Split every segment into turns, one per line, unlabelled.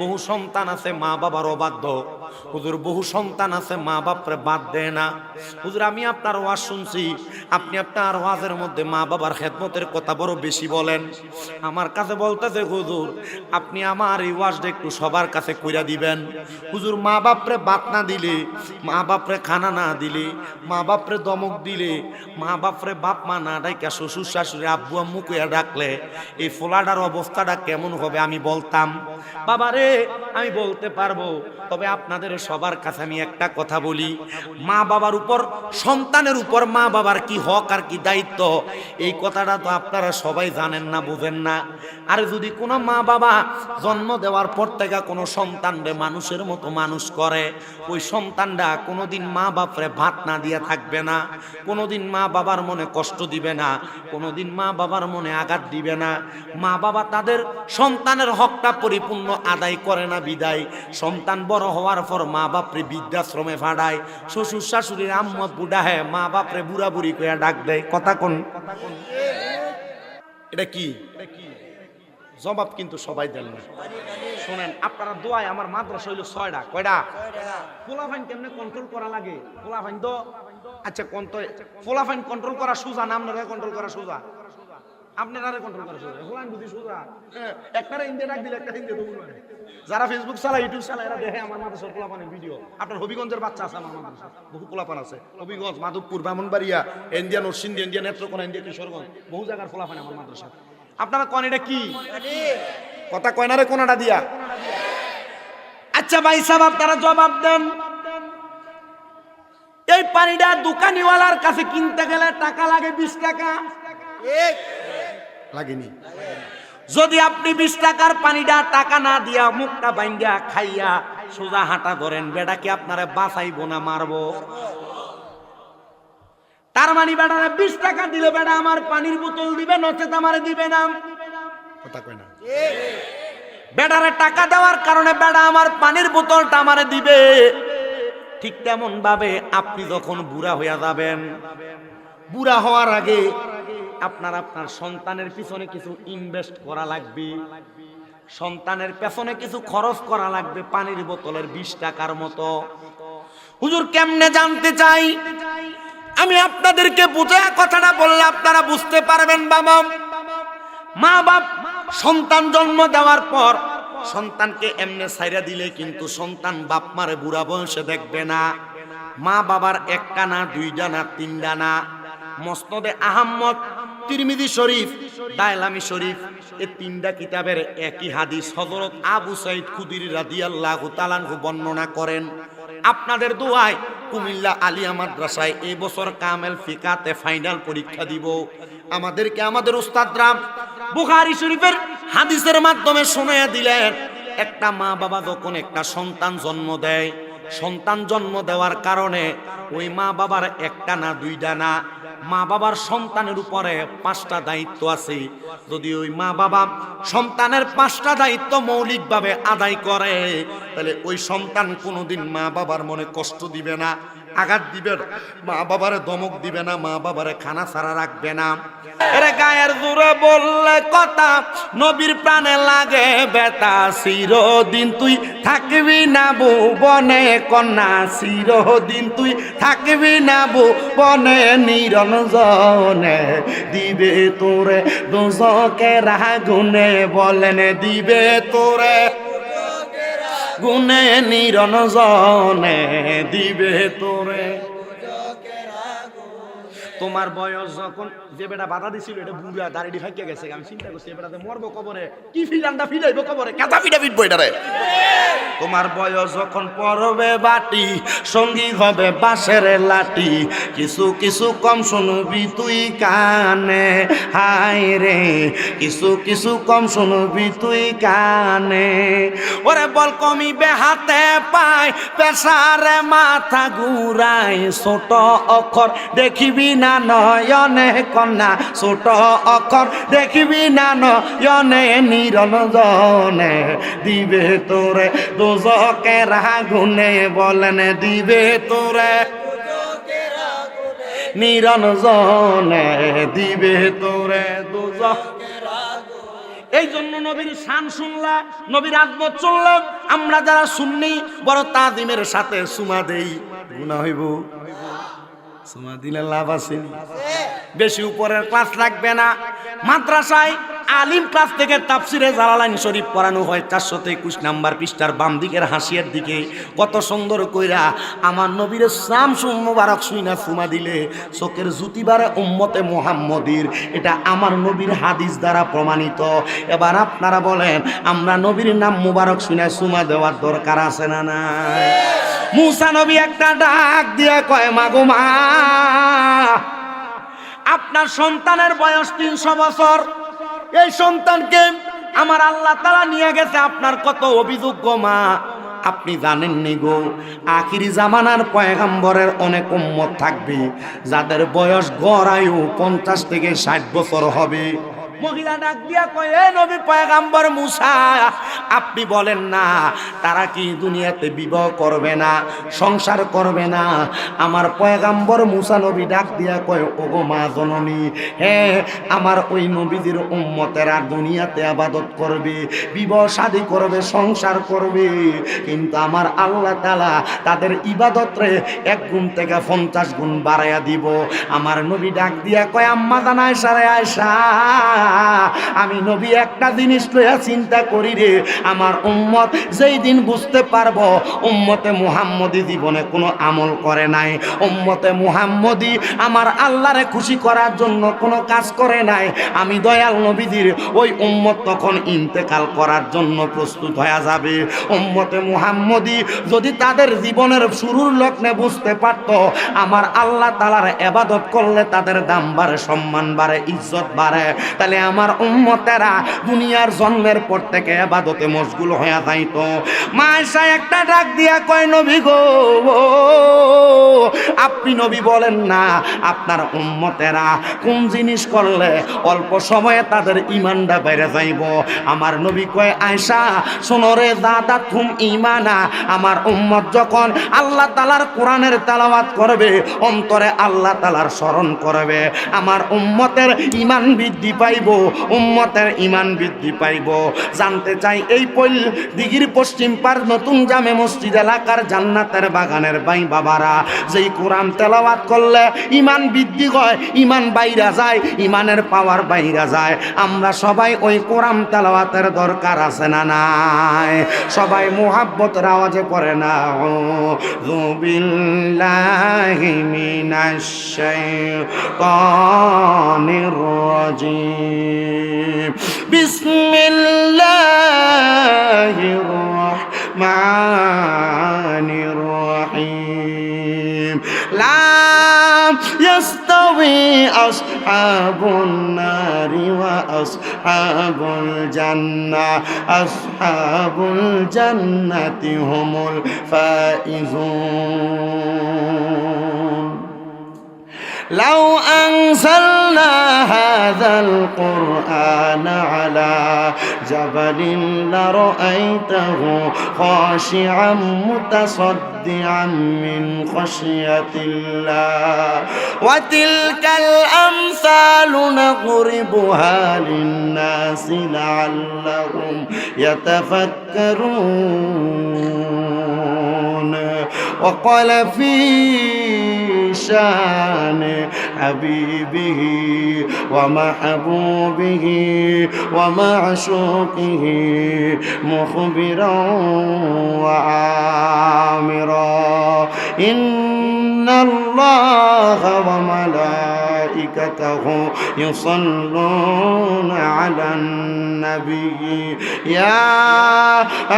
বহু সন্তান আছে মা বাবার অবাধ্য। হুজুর বহু সন্তান আছে মা বাপরে বাদ দেয় না। হুজুর আমি আপনার ওয়াজ শুনছি, আপনি আপনার ওয়াজের মধ্যে মা বাবার খেদমতের কথা বড় বেশি বলেন। আমার কাছে বলতেছে হুজুর আপনি আমার এই ওয়াজটা একটু সবার কাছে কইরা দিবেন। হুজুর মা বাপরে বাদ না দিলে, মা বাপরে খানা না দিলে, মা বাপরে দমক দিলে, মা বাপরে বাপ মা না ডাইকা শ্বশুর শাশুড়ি আব্বু আম্মু কইয়া ডাকলে এই ফোলাটার অবস্থাটা কেমন হবে আমি বলতাম। বাবারে আমি বলতে পারবো, তবে আপনাদের সবার কাছে আমি একটা কথা বলি, মা বাবার উপর, সন্তানের উপর মা বাবার কি হক আর কি দায়িত্ব এই কথাটা তো আপনারা সবাই জানেন না, বুঝেন না। আর যদি কোনো মা বাবা জন্ম দেওয়ার পর থেকে কোনো সন্তানরে মানুষের মতো মানুষ করে, ওই সন্তানরা কোনোদিন মা বাপরে ভাত না দিয়া থাকবে না, কোনোদিন মা বাবার মনে কষ্ট দিবে না, কোনোদিন মা বাবার মনে আঘাত দিবে না। মা বাবা তাদের সন্তানের হকটা পরিপূর্ণ আদায় করে না বিদায় সন্তান বড় হওয়ার পর মা বাপরে বৃদ্ধাশ্রমে ফাড়ায়, শ্বশুর শাশুড়ির আম্মত বুড়া হ্যাঁ মা বাপরে বুড়া বুড়ি কইয়া ডাক দেয়। কথা কোন? এটা কি জবাব কিন্তু সবাই দেন না। শোনেন আপনারা দোয়ায় আমার মাদ্রাসা হইল 6টা। কয়টা? পোলাফাইন কেমনে কন্ট্রোল করা লাগে? পোলাফাইন তো আচ্ছা কোন তো পোলাফাইন কন্ট্রোল করা সোজা না আপনারা কন্ট্রোল করা সোজা? আপনারা কন্ট্রোল করা সোজা, হোলান বুঝি সোজা। একটারে ইন্ডিয়া ডাক দিলে একটা হিন্দি দৌড় মারে। যারা ফেসবুক চালায় ইউটিউব চালায় এরা দেখে আমার মাদ্রাসার পোলাপানের ভিডিও। আপনার হবিগঞ্জের বাচ্চা আছে আমার মাদ্রাসা, বহু পোলাপান আছে। Habiganj, Madhabpur, Brahmanbaria, India, Narsingdi, India, Netrokona, India, Kishoreganj, বহু জায়গার পোলাপান আমার মাদ্রাসা। আপনারা কন এটা কি কথা কয় না রে কোনাটা দিয়া? আচ্ছা ভাই সাহেব আপনারা জবাব দেন। এই পানিটা দোকানিওয়ালার কাছে কিনতে গেলে টাকা লাগে 20 টাকা, লাগেনি? যদি আপনি 20 টাকার পানিটা টাকা না দিয়া মুখটা বাইঙ্গা খাইয়া সোজা হাঁটা ধরেন, বেটা কি আপনারা বাঁচাইবো না মারবো? তার মানে বেটারে 20 টাকা দিলে বেটা আমার পানির বোতল দিবে, নচেত আমারে দিবে না। কথা কয় না? বেটারে টাকা দেওয়ার কারণে বেটা আমার পানির বোতলটা আমারে দিবে। ঠিক তেমন ভাবে আপনি যখন বুড়া হইয়া যাবেন, বুড়া হওয়ার আগে আপনার সন্তানের পিছনে কিছু ইনভেস্ট করা লাগবে, সন্তানের পেছনে কিছু খরচ করা লাগবে পানির বোতলের 20 টাকার মতো। হুজুর কেমনে জানতে চাই? আমি আপনাদেরকে বুঝায়া কথাটা বললে আপনারা বুঝতে পারবেন। বাবা মা বাপ সন্তান জন্ম দেওয়ার পর সন্তানকে এমনে ছাইরা দিলে কিন্তু সন্তান বাপ মারে বুড়া বয়সে দেখবে না। মা বাবার একটা না, দুইটা না, তিনটা না। মুসনাদে আহমদ, তিরমিজি শরীফ, দায়লামি শরীফ, এই 3টা কিতাবের একই হাদিস হযরত আবু সাঈদ খুদরি রাদিয়াল্লাহু তাআলা আনহু বর্ণনা করেন। আপনাদের দোয়ায় কুমিল্লা আলিয়া মাদ্রাসায় এই বছর কামেল ফিকাতে ফাইনাল পরীক্ষা দিব। আমাদেরকে আমাদের উস্তাদরা বুখারী শরীফের হাদিসের মাধ্যমে শুনাইয়া দিলেন, একটা মা বাবা যখন একটা সন্তান জন্ম দেয়, সন্তান জন্ম দেওয়ার কারণে ওই মা বাবার একটা না, দুইটা না, মা বাবার সন্তানের উপরে 5টা দায়িত্ব আছে। যদি ওই মা বাবা সন্তানের 5টা দায়িত্ব মৌলিকভাবে আদায় করে, তাহলে ওই সন্তান কোনোদিন মা বাবার মনে কষ্ট দিবে না, আঘাত দিবে না, মা বাবারে ধমক দিবে না, মা বাবারে খানা ছাড়া রাখবে না। এরে গায়ের জোরে বললে কথা, নবীর প্রাণে লাগে বেতা, চিরদিন তুই থাকবি না ভুবনে কন্যা, চিরদিন তুই থাকবি না ভুবনে নিরঞ্জনে, দিবে তোরে দোজকের আগুনে, বলেন দিবে তোরে গুনে নিরঞ্জনে, দিবে তোরে। তোমার বয়স যখন, যে বেটা বাধা দিছিল এটা বুড়া দাড়ি ফাইকে গেছে, আমি চিন্তা করছি এবারে মরবো কবরে, কি ফিলান্ডা ফিলাইবো কবরে, কাঁচা পিঠা পিটবো এটারে। তোমার বয়স যখন পড়বে বাটি, সঙ্গী হবে বাঁশের লাঠি, কিছু কিছু কম শুনবি তুই কানে, হায় রে কিছু কিছু কম শুনবি তুই কানে। ওরে বল কমিবে হাতে পায়, পেশারে মাথা ঘুরাই, ছোট অক্ষর দেখিবি না নয়নে কন্যা, ছোট অক্ষর দেখিবি না নয়নে নিরঞ্জনে, দিবে তোরে দোজকের আগুনে, বলেন দিবে তোরে নিরঞ্জনে, দিবে তোরে দোজকের আগুনে। এই জন্য নবীর শান শুনলা, নবীর আজমত শুনলাম, আমরা যারা সুন্নি বড় তাজিমের সাথে সুমা দেই, গুনাহ হইব? সুমা দিলে লাভ আছে? বেশি উপরের ক্লাস লাগবে না। মাদ্রাসায় আলিম ক্লাস থেকে তাফসিরে জালালাইন শরীফ পড়ানো হয় 421 নাম্বার পৃষ্ঠার বাম দিকের হাসিয়ার দিকে। কত সুন্দর কইরা আমার নবীর শামসুল মুবারক শুইনা সুমা দিলে চোখের জুতিবারে উম্মতে মুহাম্মদীর, এটা আমার নবীর হাদিস দ্বারা প্রমাণিত। এবার আপনারা বলেন, আমরা নবীর নাম মুবারক শুইনা সুমা দেওয়ার দরকার আছে না নাই? মুসা নবী একটা ডাক দিয়া কয়, মাগো মা, আপনার সন্তানের বয়স 300 বছর, এই সন্তানকে আমার আল্লাহ তাআলা নিয়ে গেছে, আপনার কত অভিযোগ্য মা, আপনি জানেননি গো, আখিরি জামানার পয়গাম্বরের অনেক উম্মত থাকবে যাদের বয়স গড় আয়ু 50 থেকে 60 বছর হবে। মহিলা ডাক দিয়া কয়, এ নবী পয়গাম্বর মুসা, আপনি বলেন না তারা কি দুনিয়াতে বিবাহ করবে না, সংসার করবে না? আমার পয়গাম্বর মুসা নবী ডাক দিয়া কয়, ওগো মা জননী, হ্যাঁ আমার ওই নবীদের উম্মতেরা দুনিয়াতে ইবাদত করবে, বিবাহ শাদী করবে, সংসার করবে, কিন্তু আমার আল্লাহ তাআলা তাদের ইবাদতরে 1 গুণ থেকে 50 গুণ বাড়াইয়া দিব। আমার নবী ডাক দিয়া কয়, আম্মা জান আয়েশা রে আয়েশা, আমি নবী একটা জিনিস লইয়া চিন্তা করি রে, আমার উম্মত যেই দিন বুঝতে পারবো উম্মতে মুহাম্মদী জীবনে কোনো আমল করে নাই, উম্মতে মুহাম্মদী আমার আল্লাহরে খুশি করার জন্য কোনো কাজ করে নাই, আমি দয়াল নবীজির ওই উম্মত তখন ইন্তেকাল করার জন্য প্রস্তুত হয়ে যাবে। উম্মতে মুহাম্মদী যদি তাদের জীবনের শুরুর লগ্নে বুঝতে পারত আমার আল্লাহ তাআলার ইবাদত করলে তাদের দাম বাড়ে, সম্মান বাড়ে, ইজ্জত বাড়ে, তাহলে আমার উম্মতেরা দুনিয়ার জন্মের পর থেকে ইবাদতে মশগুল হয়ে যাইত। মা আয়েশা একটা ডাক দিয়া কয়, নবী গো, আপনি নবী বলেন না আপনার উম্মতেরা কোন জিনিস করলে অল্প সময়ে তাদের ঈমানটা বেড়ে যাইব? আমার নবী কয়, আয়েশা শোনো রে, দাদা তুম ঈমানা, আমার উম্মত যখন আল্লাহ তাআলার কোরআনের তেলাওয়াত করবে, অন্তরে আল্লাহ তাআলার স্মরণ করবে, আমার উম্মতের ঈমান বৃদ্ধি পাইব, উম্মতের ঈমান বৃদ্ধি পাইব। জানতে চাই এই দিঘির পশ্চিম পার নতুন জামে মসজিদ এলাকার জান্নাতের বাগানের ভাই বাবারা, যেই কোরআন তেলাওয়াত করলে ঈমান বৃদ্ধি হয়, ঈমান বাইরা যায়, ঈমানের পাওয়ার বাইরা যায়, আমরা সবাই ওই কোরআন তেলাওয়াতের দরকার আছে না নাই? সবাই মুহাব্বতের আওয়াজে পড়ে না, আউযু বিল্লাহি মিনাশ শাইতানির রাজিম, বিসমিল্লাহির রাহমানির রাহিম, লা ইয়াস্তাওয়ি আসহাবুন নারি ওয়া আসহাবুল জান্নাহ, আসহাবুল জান্নাতি হুমুল ফাইজুন। لو أنزلنا هذا القرآن على جبل لرأيته خاشعا متصدعا من خشية الله وتلك الأمثال نضربها للناس لعلهم يتفكرون. وقال في شان حبيبه ومحبوبه ومعشوقه مخبرا وعامرا، إن الله وملائكته يصلون على النبي يا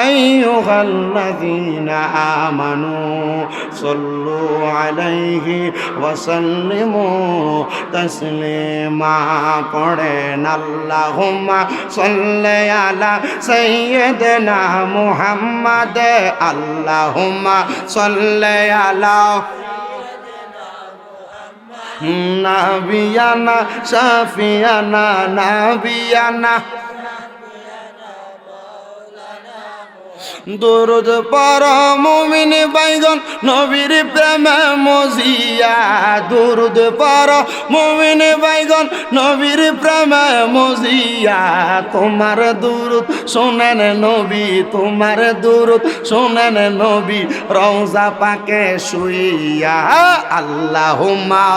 أيها الذين آمنوا صلوا عليه وسلموا تسليما. পড়েন আল্লাহুম্মা সাল্লি আলা সাইয়্যিদিনা মুহাম্মাদ, আল্লাহুম্মা সাল্লি আলা নাবিয়ানা শাফিয়ানা নাবিয়ানা
দুরুদ পড় মুমিন বাইগন নবীর প্রেমে মজিয়া দুরুদ পড় মুমিন বাইগন নবীর প্রেমে মজিয়া তোমার দুরুদ শোনেন নবী তোমার দুরুদ শোনেন নবী রওজা পাকে শুইয়া আল্লাহুম্মা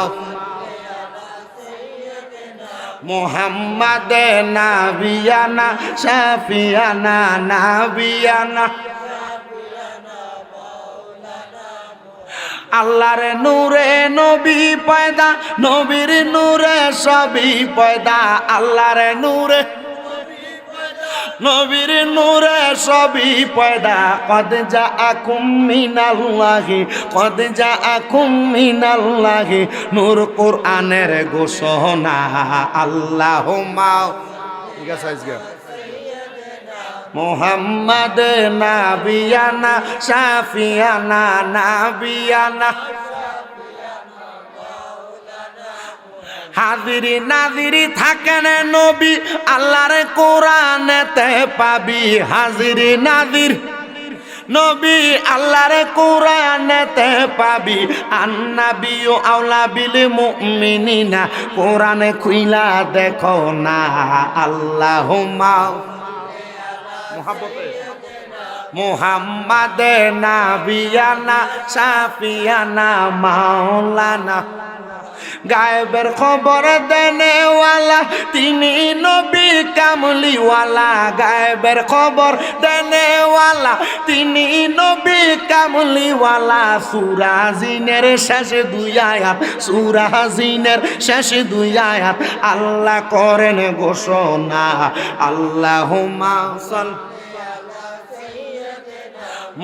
মুহাম্মাদ নাবিয়ানা শাফিয়ানা নাবিয়ানা আল্লাহর নূরে নবী পয়দা নবীর নূরে সবই পয়দা আল্লাহর নূরে নবীর নূরে সবই পয়দা কদ জাআকুম মিনাল্লাহি কদ জাআকুম মিনাল্লাহি নূর কোরআনের ঘোষণা আল্লাহুম্মা ঠিক আছে আজকে মুহাম্মাদ নাবিয়ানা শাফিয়ানা নাবিয়ানা হাজিরি নাজিরি থাকেন নবী আল্লাহর কোরআনেতে পাবি হাজিরি নাজির নবী আল্লাহর কোরআনেতে পাবি আন্নাবিয়ু আওলা বিল মুমিনিনা কোরআনে খুইলা দেখো না আল্লাহুম্মা মুহাম্মাদ নাবিয়ানা শাফিয়ানা মাওলানা গায়েবের খবর দেনেওয়ালা তিনি নবী কামলিওয়ালা গায়েবের খবর দেনেওয়ালা তিনি নবী কামলিওয়ালা সূরা জিনের শেষে দুই আয়াত সূরা জিনের শেষে দুই আয়াত আল্লাহ করেন ঘোষণা আল্লাহুম্মা সাল্লি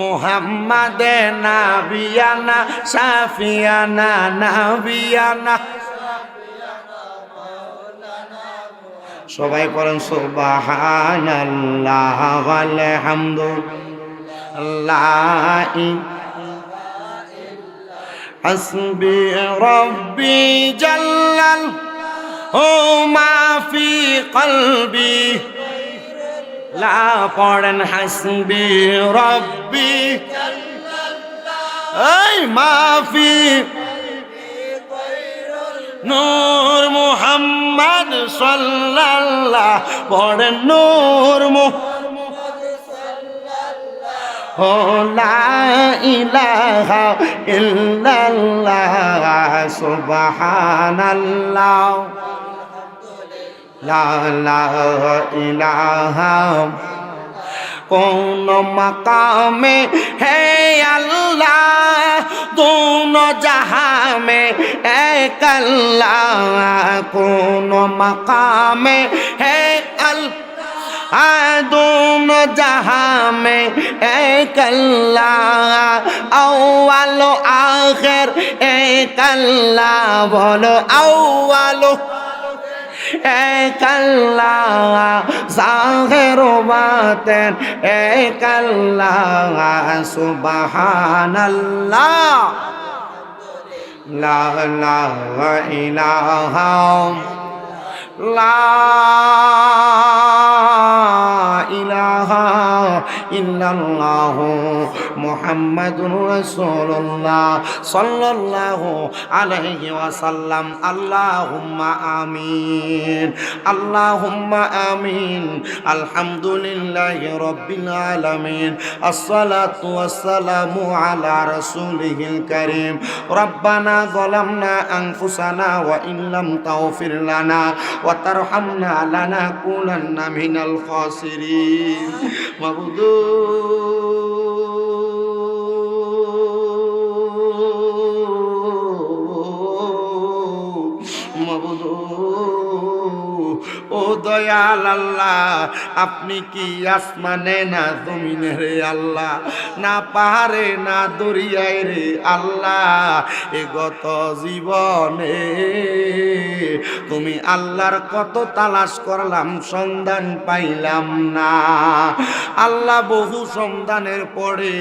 মুহাম্মাদ নাবিয়ানা শাফিয়ানা নাবিয়ানা সবাই পড়েন সুবহানাল্লাহ ওয়াল হামদুলিল্লাহ হাসবি রব্বি জাল্লাল ও মা ফি কলবি লা পড়েন হাসবি রব্বি এই মাফি নূর মুহাম্মদ সাল্লাল্লাহ পড়েন নূর মুহাম্মদ সাল্লাল্লাহ ও লা ইলাহা ইল্লাল্লাহ সুবহানাল্লাহ লা ইলাহা কোন মকামে হে আল্লাহ दोनों जहां में एक अल्लाह कोन मकाम है अल्लाह दोनों जहां में एक अल्लाह अव्वल आखिर एक अल्लाह बोलो अव्वल एक अल्लाह ज़ाहिर बातिन एक अल्लाह सुबहानल्लाह ला इलाहा ला इलाहा इल्लल्लाह मुहम्मदुर रसूलुल्लाह सल्लल्लाहु अलैहि वसल्लम अल्लाहुम्मा आमीन अल्लाहुम्मा आमीन अल्हम्दुलिल्लाहि रब्बिल आलामीन अस्सलातु वस्सलामु अला रसूलिहिल करीम रब्बाना ज़लमना अनफुसना व इन लम तगफिर लना व तरहमना लनकुनन्ना मिनल खासिरीन मबुदू ও দয়াল আল্লাহ আপনি কি আসমানে না জমিনে রে আল্লাহ না পাহাড়ে না দরিয়ায় রে আল্লাহ এ গত জীবনে তুমি আল্লাহর কত তালাশ করলাম সন্ধান পাইলাম না আল্লাহ বহু সন্ধানের পরে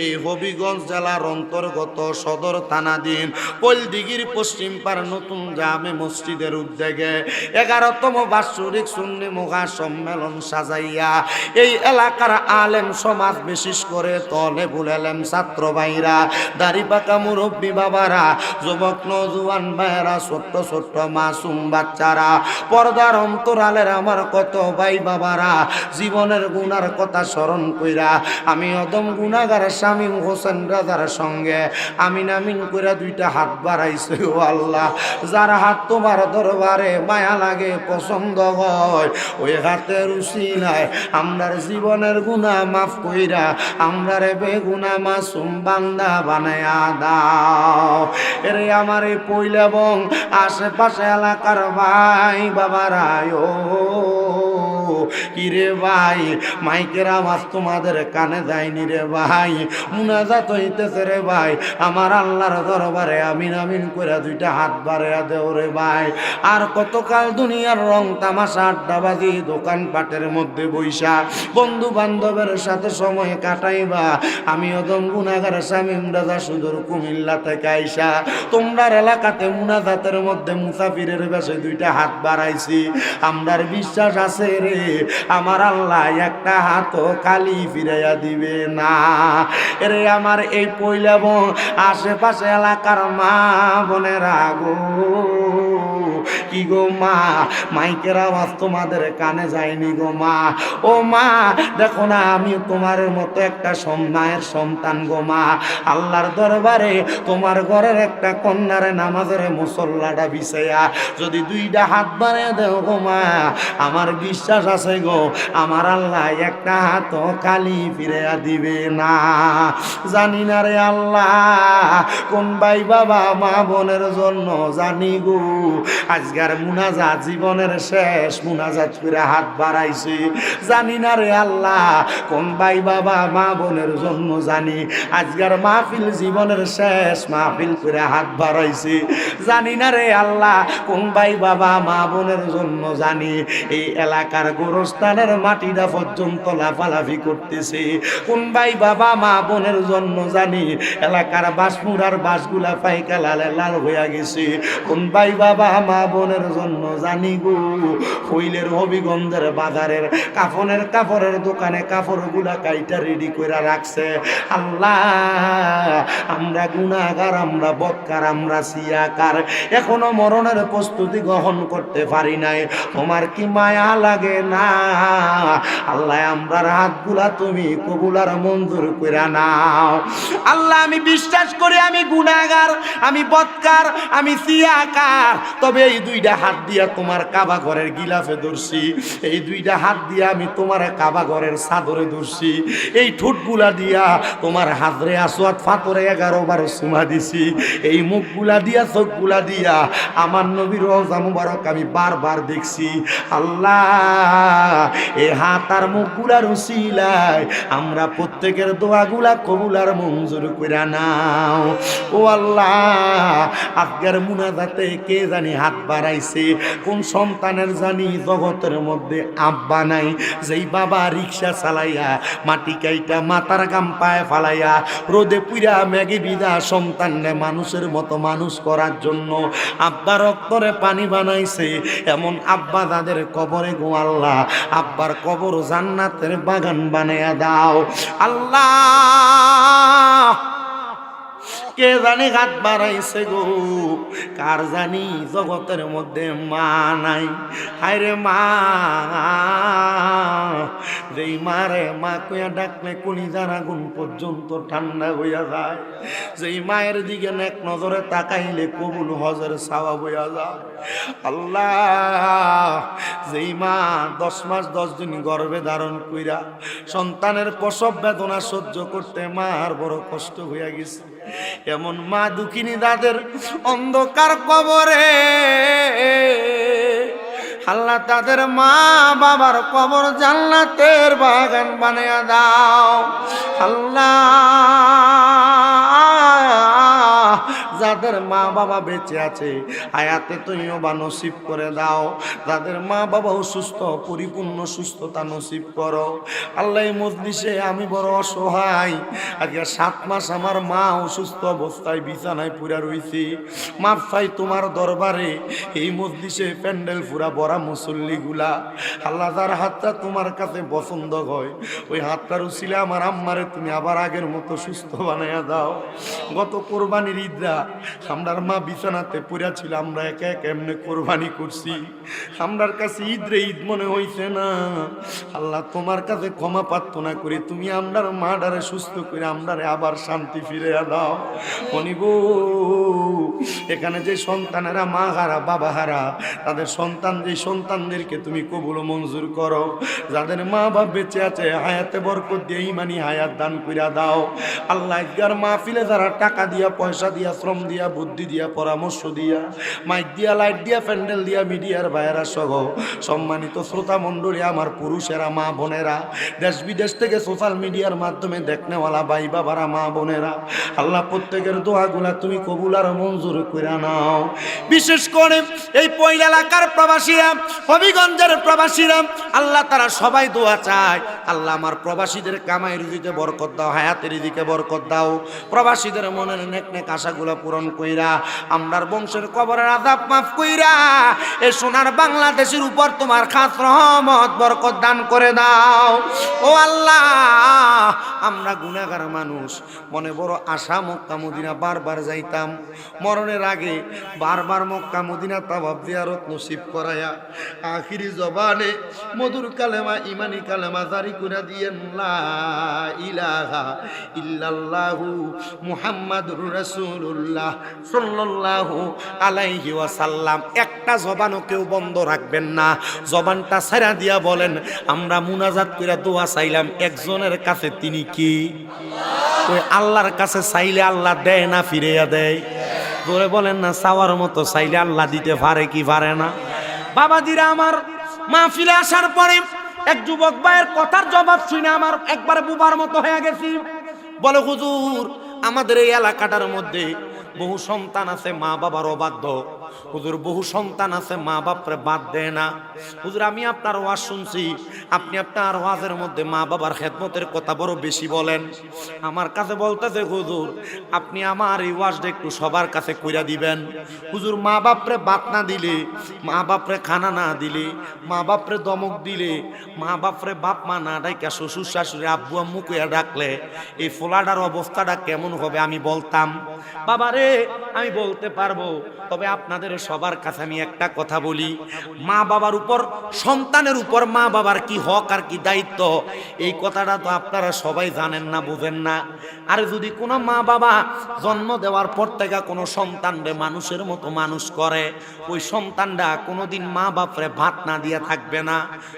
এই হবিগঞ্জ জেলার অন্তর্গত সদর থানাধীন পলদিঘির পশ্চিম পাড় নতুন জামে মসজিদের উদ্যোগে 11তম বাৎসরিক সুন্নি মুগা সম্মেলন সাজাইয়া এই এলাকার আলেম সমাজ, বিশেষ করে তলেবুল ইলম ছাত্র ভাইরা, দাড়ি পাকা মুরব্বী বাবারা, যুবক নওজোয়ান ভাইরা, ছোট্ট ছোট্ট মাসুম বাচ্চারা, পর্দার অন্তরালের আমার কত ভাই বাবারা, জীবনের গুনার কথা স্মরণ কইরা আমি অদম গুনাহগার শামীম হোসেন রাজার সঙ্গে আমিন আমিন কইরা দুইটা হাত বাড়াইছে। ও আল্লাহ, যার হাত তোমার দরবারে মায়া লাগে, পছন্দ হয়, ওই হাতের উসিলায় আমরার জীবনের গুনাহ মাফ কইরা আমরারে বেগুনাহ মাসুম বান্দা বানায়া দাও। এরে আমার এই পইলা এবং আশেপাশে এলাকার ভাই বাবারা, ও কিরে ভাই, মাইকের আওয়াজ তোমাদের কানে যায়নি রে ভাই, মুনাজাত হইতেছে রে ভাই, আমার আল্লাহর দরবারে আমিন আমিন করে দুইটা হাত বাড়াইয়া দেও রে ভাই। আর কতকাল দুনিয়ার রং তামাশা আড্ডাবাজি দোকানপাটের মধ্যে বইসা বন্ধু বান্ধবের সাথে সময় কাটাইবা। আমি অদম গুনাহগার শামীম রাজা সুদূর কুমিল্লা থেকে আইসা তোমরার এলাকাতে মুনাজাতের মধ্যে মুসাফিরের বেশে দুইটা হাত বাড়াইছি। আমরার বিশ্বাস আছে রে, আমার আল্লাহ একটা হাত খালি ফিরাইয়া দিবে না। এরে আমার এই পয়লা এবং আশেপাশে এলাকার মা বোনেরা গো, কি গো মা, মাইকের আওয়াজ তোমাদের কানে যায়নি গো মা। ও মা, দেখো না আমি তোমার মতো একটা মায়ের সন্তান গো মা। আল্লাহর দরবারে তোমার ঘরের একটা কন্যার নামাজের মুসল্লাটা বিছাইয়া যদি দুইটা হাত বাড়িয়ে দেও গো মা, আমার বিশ্বাস আছে গো আমার আল্লাহ একটা হাত খালি ফিরাইয়া দিবে না। জানি না রে আল্লাহ কোন ভাই বাবা মা বোনের জন্য জানি গো আজকার মুনাজাত জীবনের শেষ মুনাজাত করে হাত বাড়াইছে। জানি না রে আল্লাহ কোন ভাই বাবা মা বোনের জন্য জানি আজকার মাহফিল জীবনের শেষ মাহফিল করে হাত বাড়াইছে। জানি না রে আল্লাহ কোন ভাই বাবা মা বোনের জন্য জানি এই এলাকার গোরস্থানের মাটিটা পর্যন্ত লাফালাফি করতেছে। কোন ভাই বাবা মা বোনের জন্য জানি এলাকার বাঁশমুড়ার বাঁশগুলা পাইকা লালে লাল হইয়া গেছে। কোন ভাই বাবা মা বোনের জন্য জানি গো হইলের হবিগঞ্জের বাজারের কাপড়ের দোকানে কাপড়গুলা কাইটা রেডি করে রাখছে। আল্লাহ, আমরা গুনাহগার, আমরা বদকার, আমরা সিয়াকার, এখনো মরণের প্রস্তুতি গ্রহণ করতে পারি নাই। তোমার কি মায়া লাগে না? আল্লাহ, আমরার হাতগুলা তুমি কবুল আর মঞ্জুর করে নাও। আল্লাহ, আমি বিশ্বাস করি আমি গুনাহগার, আমি বদকার, আমি সিয়াকার, তবে এই দুইটা হাত দিয়া তোমার কাবা ঘরের গিলাফে ধরছি, এই দুইটা হাত দিয়া আমি তোমার কাবা ঘরের চাদরে ধরছি, এই ঠোঁটগুলা দিয়া তোমার হাজরে আসওয়াদ ফাতরে 11 বার চুমা দিছি, এই মুখগুলা দিয়া চোখগুলা দিয়া আমার নবীর রওজা মুবারক আমি বারবার দেখছি। আল্লাহ, এই হাত আর মুখগুলার উসিলায় আমরা প্রত্যেকের দোয়াগুলা কবুল আর মঞ্জুর কইরা নাও। ও আল্লাহ, আজকের মুনাজাতে কে জানি হাত বাড়াইছে, কোন সন্তানের জানি জগতের মধ্যে আব্বা নাই, যেই বাবা রিক্সা চালাইয়া মাটি কাইটা মাথার গাম পায়ে ফালাইয়া রোদে পুইরা ম্যাগি বিদা সন্তানরে মানুষের মতো মানুষ করার জন্য আব্বা রক্তরে পানি বানাইছে, এমন আব্বা তাদের কবরে গো আল্লাহ আব্বার কবর জান্নাতের বাগান বানাইয়া দাও। আল্লাহ, কে জানি হাত বাড়াইছে গো, কার জানি জগতের মধ্যে মা নাই। হায়রে মা, যেই মারে মা কইয়া ডাকলে কলিজার আগুন পর্যন্ত ঠান্ডা হইয়া যায়, যেই মায়ের দিকে এক নজরে তাকাইলে কবুল হজের সওয়াব হইয়া যায়। আল্লাহ, যেই মা 10 মাস 10 দিন গর্ভে ধারণ কইরা সন্তানের প্রসব বেদনা সহ্য করতে মার বড় কষ্ট হইয়া গেছে, এমন মা দুঃখিনী দাদের অন্ধকার কবরে আল্লাহ তাদের মা বাবার কবর জান্নাতের বাগান বানায়া দাও। আল্লাহ, যাদের মা বাবা বেঁচে আছে হায়াতে তুমিও বা নসিব করে দাও, যাদের মা বাবা অসুস্থ পরিপূর্ণ সুস্থতা নসিব করো আল্লাহ। এই মজলিসে আমি বড় অসহায়, আজকে 7 মাস আমার মা অসুস্থ অবস্থায় বিছানায় পুরা রইছি। মাপ চাই তোমার দরবারে, এই মজলিসে প্যান্ডেল পুরা ভরা মুসল্লিগুলা আল্লাহ, যার হাতটা তোমার কাছে পছন্দ হয় ওই হাতটার উছিলা আমার আম্মারে তুমি আবার আগের মতো সুস্থ বানাইয়া দাও। গত কোরবানির ঈদরা আমরার মা বিছানাতে পড়া ছিল, আমরা একে একে এমনি কোরবানি করছি, আমরার কাছে ঈদ রে ঈদ মনে হইছে না। আল্লাহ তোমার কাছে ক্ষমা প্রার্থনা করি, তুমি আমরার মাডারে সুস্থ করে আমরারে আবার শান্তি ফিরে দাও। অনিব এখানে যে সন্তানেরা মা হারা বাবা হারা তাদের সন্তান, যে সন্তানদেরকে তুমি কবুল মঞ্জুর করো, যাদের মা বাপ বেঁচে আছে হায়াতে বরকত দিয়ে ইমানি হায়াত দান কইরা দাও। আল্লাহ একবার মাহফিলে যারা টাকা দিয়া পয়সা দিয়া শ্রম দিয়া বুদ্ধি দিয়া পরামর্শ দিয়া মাইক দিয়া লাইট দিয়া প্যান্ডেল দিয়া মিডিয়ার ভাইয়েরা সহ সম্মানিত শ্রোতা মণ্ডলী, আমার পুরুষেরা মা বোনেরা, দেশ বিদেশ থেকে সোশ্যাল মিডিয়ার মাধ্যমে দেখনেওয়ালা ভাই বাবারা মা বোনেরা, আল্লাহ প্রত্যেকের দোয়াগুলা তুমি কবুল আর মঞ্জুর কইরা নাও। বিশেষ করে এই পয়লা এলাকার প্রবাসীরা, হবিগঞ্জের প্রবাসীরা, আল্লাহ তারা সবাই দোয়া চায়, আল্লাহ আমার প্রবাসীদের কামাই রুজিতে বরকত দাও, হায়াতের দিকে বরকত দাও, প্রবাসীদের মনের নেক নেক আশাগুলো পূরণ কইরা আমরার বংশের কবরের আযাব মাফ কইরা এই সোনার বাংলাদেশের উপর তোমার খাস রহমত বরকত দান করে দাও। ও আল্লাহ, আমরা গুনাহগার মানুষ, মনে বড় আশা মক্কা মদিনা বারবার যাইতাম, মরণের আগে বারবার মক্কা মদিনা তাওয়াফ জিয়ারত নসিব করায়া আখিরি জবানে মধুর কালেমা ইমানি কালেমা জারি করে দিয়েন লা ইলাহা ইল্লাল্লাহু মুহাম্মাদুর রাসূলুল্লাহ সাল্লাল্লাহু আলাইহি ওয়াসাল্লাম। একটা জবানও কেউ বন্ধ রাখবেন না, জবানটা ছাড়া দিয়া বলেন আমরা মুনাজাত করে দোয়া চাইলাম একজনের কাছে, তিনি কি? ওই আল্লাহর কাছে চাইলে আল্লাহ দেয় না ফিরিয়ে দেয়? ধরে বলেন না, চাওয়ার মতো চাইলে আল্লাহ দিতে পারে কি পারে না? বাবাজিরা আমার, মাহফিলে আসার পরে এক যুবক ভাইয়ের কথার জবাব শুনে আমার একবারে বুবার মতো হয়ে গেছি। বলে হুজুর, আমাদের এই এলাকাটার মধ্যে বহু সন্তান আছে মা বাবার অবাধ্য, হুজুর বহু সন্তান আছে মা বাপরে বাদ দেয় না। হুজুর আমি আপনার ওয়াজ শুনছি, আপনি আপনার ওয়াজের মধ্যে মা বাবার খেদমতের কথা বড় বেশি বলেন। আমার কাছে বলতেছে হুজুর আপনি আমার এই ওয়াজটা একটু সবার কাছে কইরা দিবেন। হুজুর মা বাপরে বাদ না দিলে, মা বাপরে খানা না দিলে, মা বাপরে দমক দিলে, মা বাপরে বাপ মা না ডাইকা শ্বশুর শাশুড়ি আব্বু আম্মু কইয়া ডাকলে এই ফোলাটার অবস্থাটা কেমন হবে আমি বলতাম। বাবারে আমি বলতে পারবো, তবে আপনাদের সবার কাছে আমি একটা কথা বলি, মা বাবার উপর, সন্তানের উপর মা বাবার কি হক আর কি দায়িত্ব, এই কথাটা তো আপনারা সবাই জানেন না, বুঝেন না। আর যদি কোনো মা বাবা জন্ম দেওয়ার পর থেকে কোনো সন্তানরে মানুষের মতো মানুষ করে, ওই সন্তানরা কোনোদিন মা বাপরে ভাত না দিয়া থাকবে না,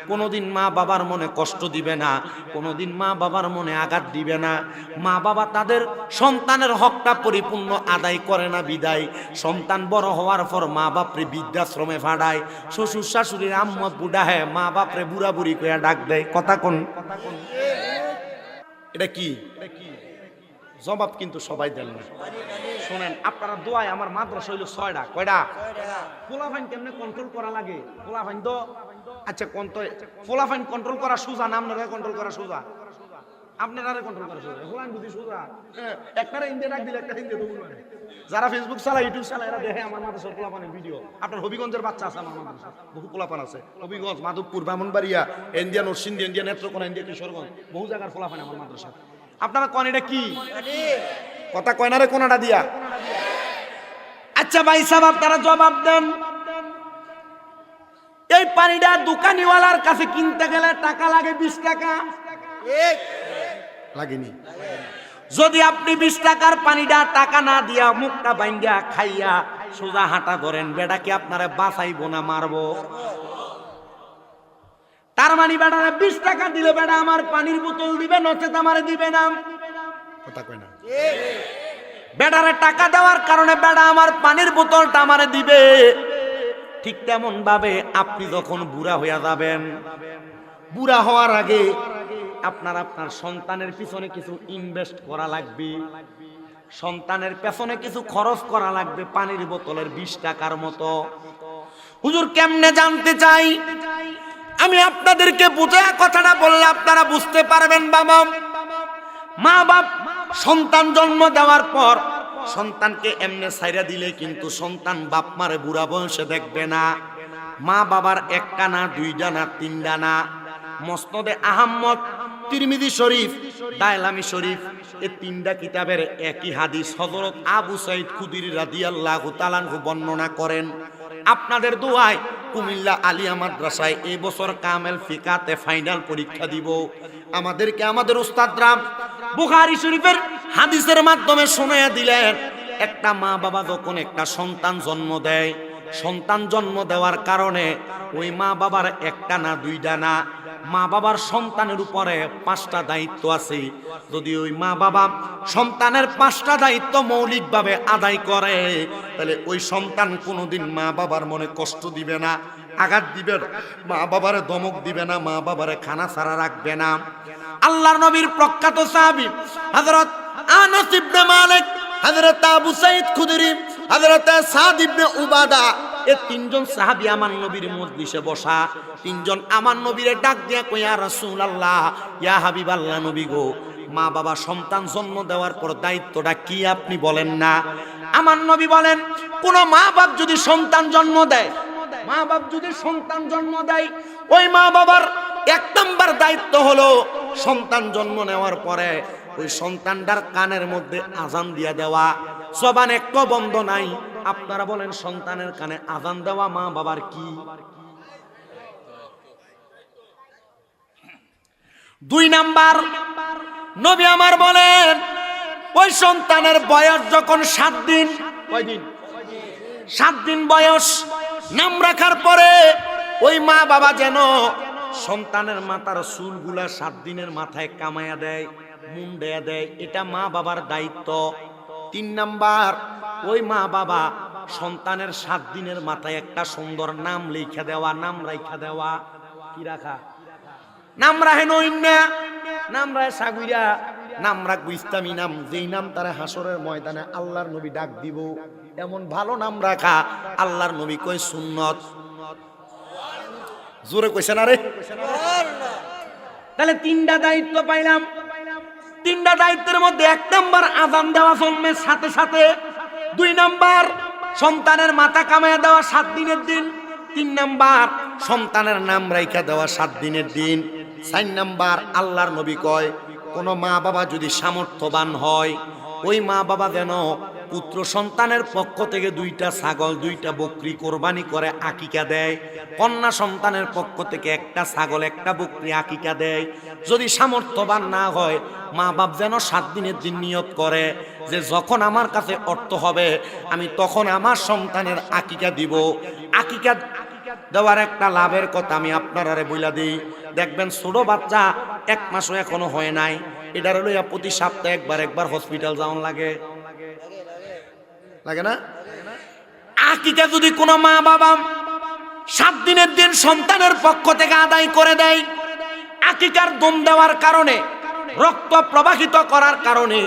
কোনোদিন মা বাবার মনে কষ্ট দিবে না, কোনোদিন মা বাবার মনে আঘাত দিবে না। মা বাবা তাদের সন্তানের হকটা পরিপূর্ণ আদায় করে না বিদায় সন্তান বড় হওয়ার পর মা বাপরে বৃদ্ধাশ্রমে ফাড়ায়, শ্বশুর শাশুড়ির আম্মত বুড়া হ্যাঁ মা বাপরে বুড়া বুড়ি কইয়া ডাক দেয়। কথা কোন? এটা কি জবাব কিন্তু সবাই দেন না। শোনেন, আপনারা দোয়ায় আমার মাদ্রাসা হইল 6টা। কয়টা? পোলাফাইন কেমনে কন্ট্রোল করা লাগে? পোলাফাইন তো আচ্ছা কোন তো পোলাফাইন কন্ট্রোল করা সোজা না, আপনারা কন্ট্রোল করা সোজা? আপনারা কন্ট্রোল করা সোজা, হোলান বুঝি সোজা। একটারে ইন্ডিয়া ডাক দিলে একটা হিন্দি তো যারা ফেসবুক চালায় ইউটিউব চালায় এরা দেখে আমার মাদ্রাসার পোলাপানের ভিডিও। আপনার হবিগঞ্জের বাচ্চা আছে আমার মাদ্রাসা, বহু পোলাপান আছে, Habiganj, Madhabpur, Brahmanbaria, India, Narsingdi, India, Netrokona, India, Kishoreganj, বহু জায়গার পোলাপান আমার মাদ্রাসা। আপনারা কন এটা কি কথা কয় না রে কোনাটা দিয়া? আচ্ছা ভাই সাহেব আপনারা জবাব দেন, এই পানিটা দোকানিওয়ালার কাছে কিনতে গেলে টাকা লাগে 20 টাকা, লাগেনি? যদি আপনি 20 টাকার পানিটা টাকা না দিয়া মুখটা বাইঙ্গা খাইয়া সোজা হাঁটা ধরেন, বেটা কি আপনারা বাঁচাইবো না মারবো? তার মানে বেটারে 20 টাকা দিলে বেটা আমার পানির বোতল দিবে, নচেত আমারে দিবে না। কথা কয় না? বেটারে টাকা দেওয়ার কারণে বেটা আমার পানির বোতলটা আমারে দিবে। ঠিক তেমন ভাবে আপনি যখন বুড়া হইয়া যাবেন, বুড়া হওয়ার আগে আপনার সন্তানের পিছনে কিছু ইনভেস্ট করা লাগবে।
সন্তানের পেছনে কিছু খরচ করা লাগবে পানির বোতলের 20 টাকার মতো। হুজুর কেমনে জানতে চাই? আমি আপনাদেরকে বুঝায় কথাটা বললে আপনারা বুঝতে পারবেন। বাবা, মা বাপ সন্তান জন্ম দেওয়ার পর সন্তানকে এমনে ছাইরা দিলে কিন্তু সন্তান বাপ মারে বুড়া বয়সে দেখবে না। মা বাবার একটা না, দুইটা না, তিনটা না। মুসনাদে আহমদ, তিরমিজি শরীফ, দায়লামি শরীফ, এই তিনটা কিতাবের একই হাদিস হযরত আবু সাঈদ খুদরি রাদিয়াল্লাহু তাআলা আনহু বর্ণনা করেন। আপনাদের দোয়ায় কুমিল্লা আলিয়া মাদ্রাসায় এই বছর কামেল ফিকাতে ফাইনাল পরীক্ষা দিব। আমাদেরকে আমাদের উস্তাদরা বুখারী শরীফের হাদিসের মাধ্যমে শুনিয়ে দিলেন, একটা মা বাবা যখন একটা সন্তান জন্ম দেয়, সন্তান জন্ম দেওয়ার কারণে ওই মা বাবার একটা না, দুইটা না, মা বাবার সন্তানের উপরে 5টা দায়িত্ব আছে। যদি ওই মা বাবা সন্তানের 5টা দায়িত্ব মৌলিকভাবে আদায় করে, তাহলে ওই সন্তান কোনোদিন মা বাবার মনে কষ্ট দিবে না, আঘাত দিবে না, মা বাবারে ধমক দিবে না, মা বাবারে খানা ছাড়া রাখবে না। আল্লাহর নবীর প্রখ্যাত সাহাবী হযরত আনাস ইবনে মালিক, হযরত আবু সাঈদ খুদরি, হযরত সাদ ইবনে উবাদা, এই তিনজন সাহাবী আমার নবীর মজলিসে বসা। তিনজন আমার নবীরে ডাক দিয়া কই, ইয়া রাসূলুল্লাহ, ইয়া হাবিবাল্লাহ, নবী গো, মা বাবা সন্তান জন্ম দেওয়ার পর দায়িত্বটা কি আপনি বলেন না? আমার নবী বলেন, কোন মা বাপ যদি সন্তান জন্ম দেয়, মা বাপ যদি সন্তান জন্ম দেয়, ওই মা বাবার 1 নাম্বার দায়িত্ব হলো সন্তান জন্ম নেওয়ার পরে ওই সন্তানটার কানের মধ্যে আজান দিয়া দেওয়া। জবান একটু বন্ধ নাই। আপনারা বলেন, সন্তানের কানে আজান দেওয়া মা বাবার কি? 2 নাম্বার, নবী আমার বলেন, ওই সন্তানের বয়স যখন 7 দিন, কয় দিন? 7 দিন বয়স, নাম রাখার পরে ওই মা বাবা যেন সন্তানের মাথার চুলগুলা 7 দিনের মাথায় কামাইয়া দেয়, মুন্ডাইয়া দেয়। এটা মা বাবার দায়িত্ব। 3 নাম্বার, ওই মা বাবা সন্তানের 7 দিনের মাথায় একটা সুন্দর নাম লিখা দেওয়া, নাম রাখা দেওয়া। কি রাখা? নাম রাখেন অন্যা, নাম রাখে সাগুইরা, নাম রাখবো ইসলামী নাম, যেই নাম তারা হাসরের ময়দানে আল্লাহর নবী ডাক দিব, এমন ভালো নাম রাখা আল্লাহর নবী কয় সুন্নত। জোরে কইছেন আরে? তাহলে 3টা দায়িত্ব পাইলাম। 3টা দায়িত্বের মধ্যে 1 নাম্বার আযান দেওয়া জন্মের সাথে সাথে, 2 নাম্বার সন্তানের মাথা কামাইয়া দেওয়া 7 দিনের দিন, 3 নাম্বার সন্তানের নাম রাইখা দেওয়া 7 দিনের দিন, 4 নাম্বার আল্লাহর নবী কয়, কোন মা বাবা যদি সামর্থ্যবান হয়, ওই মা বাবা যেন পুত্র সন্তানের পক্ষ থেকে 2টা ছাগল, 2টা বকরি কোরবানি করে আকিকা দেয়। কন্যা সন্তানের পক্ষ থেকে 1টা ছাগল, 1টা বকরি আকিকা দেয়। যদি সামর্থ্যবান না হয়, মা বাপ যেন 7 দিনের দিন নিয়ত করে যে যখন আমার কাছে অর্থ হবে আমি তখন আমার সন্তানের আকিকা দিব। আকিকা দেওয়ার একটা লাভের কথা আমি আপনারা বইলা দিই। দেখবেন ছোট বাচ্চা 1 মাসও এখনো হয় নাই, এটার লইয়া প্রতি সপ্তাহে একবার হসপিটাল যাওয়ান লাগে, লাগে না? আকিকা যদি কোনো মা বাবা 7 দিনের দিন সন্তানের পক্ষ থেকে আদায় করে দেয়, আকিকার দম দেওয়ার কারণে, রক্ত প্রবাহিত করার কারণে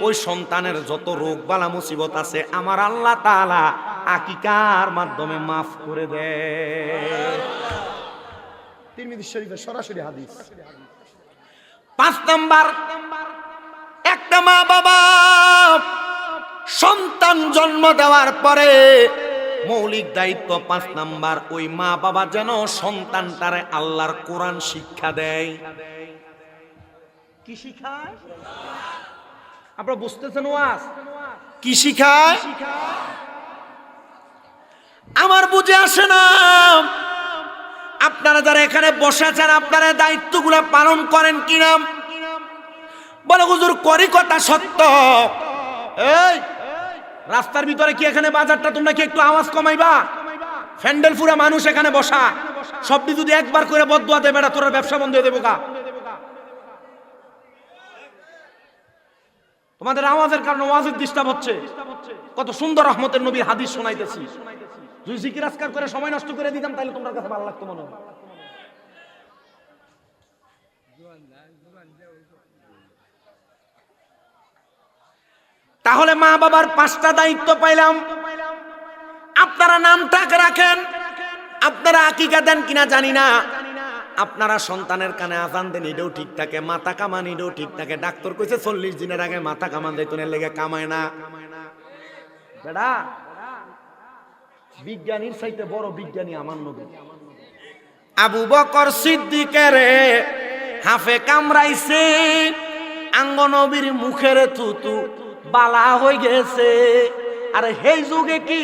ওই সন্তানের যত রোগ বালা মুসিবত আছে আমার আল্লাহ তাআলা আকিকার মাধ্যমে মাফ করে দেয়। তিরমিজি শরীফের সরাসরি হাদিস। 5 নাম্বার, একটা মা বাবা সন্তান জন্ম দেওয়ার পরে মৌলিক দায়িত্ব 5 নাম্বার, ওই মা বাবা যেন সন্তানটারে আল্লাহর কোরআন শিক্ষা দেয়। কি শিখায়? আপনারা বুঝতেছেন ওয়াজ? কি শিখায়? আমার বুঝে আসে না। আপনারা যারা এখানে বসে আছেন, আপনারা দায়িত্বগুলো পালন করেন কিনা? বলে হুজুর করি, কথা সত্য। এই রাস্তার ভিতরে কি এখানে বাজারটা তোমরা কি একটু আওয়াজ কমাইবা? ফ্যান্ডেল ফুরা মানুষ এখানে বসা, সবটি যদি একবার করে বদদুয়া দেবে না, তোর ব্যবসা বন্ধ হয়ে দেবো কা? তোমাদের আওয়াজের কারণে ওয়াজের ডিস্টার্ব হচ্ছে। কত সুন্দর রহমতের নবীর হাদিস শোনাইতেছি, যদি জিকির আজকার করে সময় নষ্ট করে দিতাম তাহলে তোমার কাছে ভালো লাগতো মনে হয়। তাহলে মা বাবার 5টা দায়িত্ব পাইলাম। আপনারা নামটা রাখেন, আপনারা আকিকা দেন কিনা জানি না, আপনারা সন্তানের কানে আজান দেন এটাও ঠিক থাকে, মাথা কামান এটাও ঠিক থাকে। ডাক্তার কইছে 40 দিনের আগে মাথা কামান যাইতনের লেগে কামায় না। বেটা বিজ্ঞানীর চাইতে বড় বিজ্ঞানী আমার নবী। আবু বকর সিদ্দিকের হাফে কামড়াইছে, আঙ্গ নবীর মুখের থুতু বালা হয়ে গেছে। আরে সেই যুগে কি,